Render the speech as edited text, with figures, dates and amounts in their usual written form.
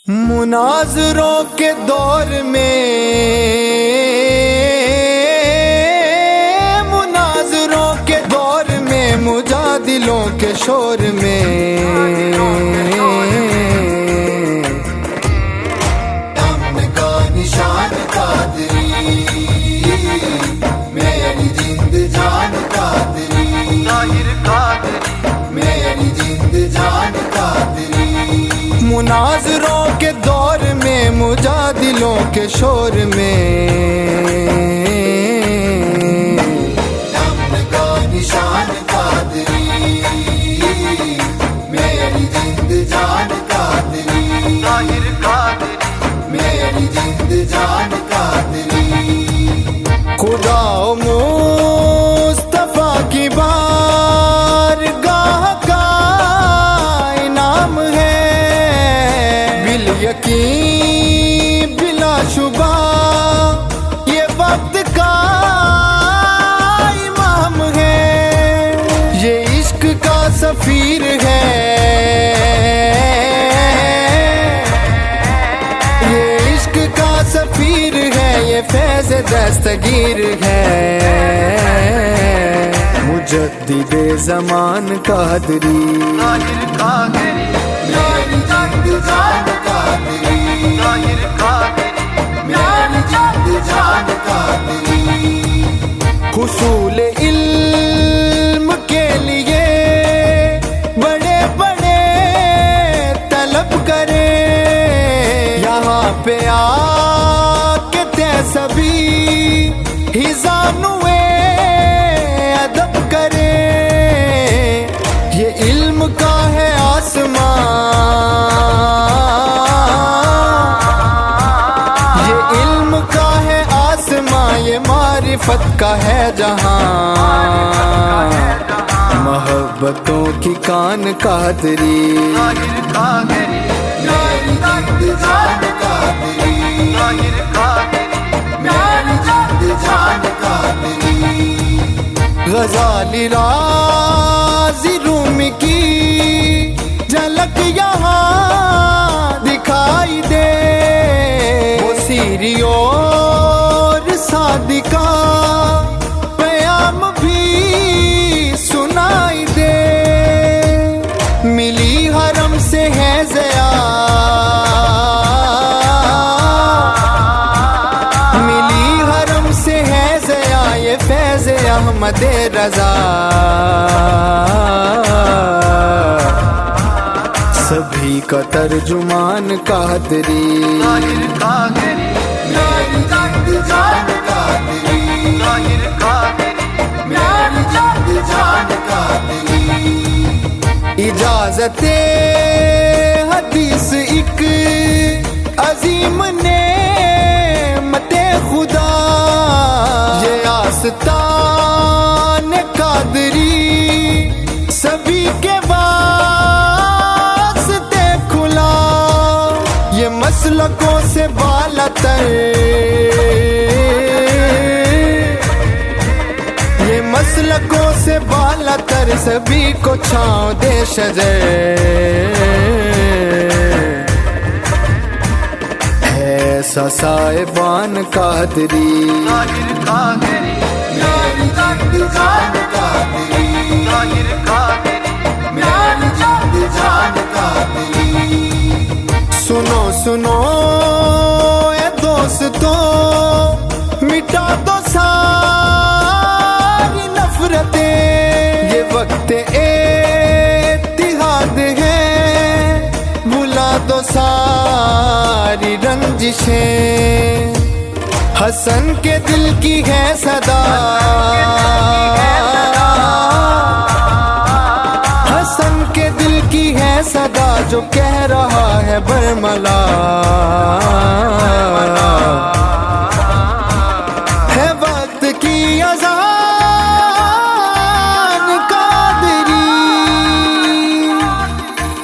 مناظروں کے دور میں، مناظروں کے دور میں، مجادلوں کے شور میں امن کا نشان قادری، میری جند جان قادری، میری جند جان قادری۔ مناظروں کے دور میں، مجادلوں کے شور میں امن کا نشان قادری، میری جند جان قادری، میری جند جان قادری۔ خدا و مصطفیٰ کی بارگاہ کا انعام ہے، یقین بلا شبہ یہ وقت کا امام ہے، یہ عشق کا سفیر ہے، یہ عشق کا سفیر ہے، یہ فیض دستگیر ہے، مجدد زمان قادری، میری جند جان قادری، میری جند جان قادری۔ حصول علم کے لیے بڑے بڑے طلب کرے، یہاں پہ آ کے تے سبھی ہی زانوے ادب کرے، یہ علم کا ہے آسمان، یہ علم کا ہے آسمان، یہ معرفت کا ہے جہاں، محبتوں کی کان قادری، میری جند جان قادری، میری جند جان قادری۔ غزالی رازی روم کی جھلک یہاں دکھائی دے، وہ سیری اور صادقہ پیام بھی سنائی دے، ملی حرم سے ہے ضیا، ملی حرم سے ہے ضیا، یہ فیض احمد رضا، سبھی کا ترجمان قادری، میری جند جان قادری، میری جند جان قادری۔ اجازت حدیث ایک عظیم نعمت خدا، یہ آستان قادری سبھی کے واسطے کھلا، یہ مسلکوں سے بالا تر، یہ مسلکوں سے بالا تر، سبھی کو چھاؤں دے شجر، ایسا صاحبان قادری، میری جند جان قادری، میری جند جان قادری۔ سنو سنو اے دوستو، مٹا دو ساری نفرتیں، یہ وقت اتحاد ہے، بھلا دو ساری رنجشیں، حسن کے دل کی ہے صدا، حسن کے دل کی ہے صدا، جو کہہ رہا ہے برملا۔